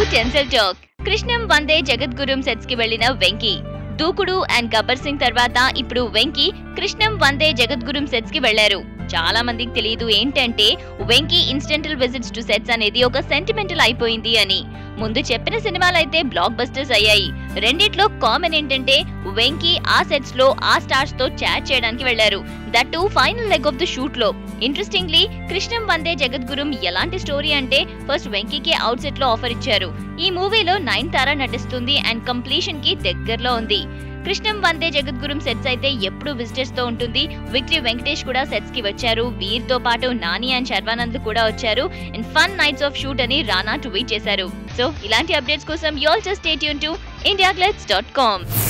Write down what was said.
టెన్సెల్ talk. కృష్ణం వందే జగద్గురుం sets కి వెళ్లిన వెంకీ. దూకుడు అండ్ గబ్బర్ సింగ్ తర్వాత ఇప్పుడు వెంకీ కృష్ణం వందే జగద్గురుం సెట్స్ కి వెళ్లారు. చాలా మందికి తెలియదు ఏంటంటే Venky incidental visits to sets అనేది ఒక సెంటిమెంటల్ అయిపోయింది అని. ముందు చెప్పిన సినిమాలైతే బ్లాక్ బస్టర్స్ అయ్యాయి. రెండిట్లో కామన్ ఏంటంటే వెంకీ ఆ సెట్స్ లో ఆ స్టార్స్ తో చాట్ చేయడానికి వెళ్లారు. That to final leg of the shoot లో. ఇంట్రెస్టింగ్లీ కృష్ణం వందే జగద్గురుం ఎలాంటి స్టోరీ అంటే ఫస్ట్ వెంకీకి అవుట్ సెట్ లో ఆఫర్ ఇచ్చారు. ఈ మూవీలో నయనతార నటిస్తుంది అండ్ కంప్లీషన్ కి దగ్గరలో ఉంది. కృష్ణం వందే జగద్గురుం సెట్స్ అయితే ఎప్పుడు విజిటర్స్ తో ఉంటుంది. విక్టరీ వెంకటేష్ కూడా సెట్స్ కి వచ్చారు. వీర్ తో పాటు నాని అండ్ శర్వానంద్ కూడా వచ్చారు. And fun nights of shoot అని రానా ట్వీట్ చేశారు. సో ఇలాంటి అప్డేట్స్ కోసం you all just stay tune to indiaglitz.com.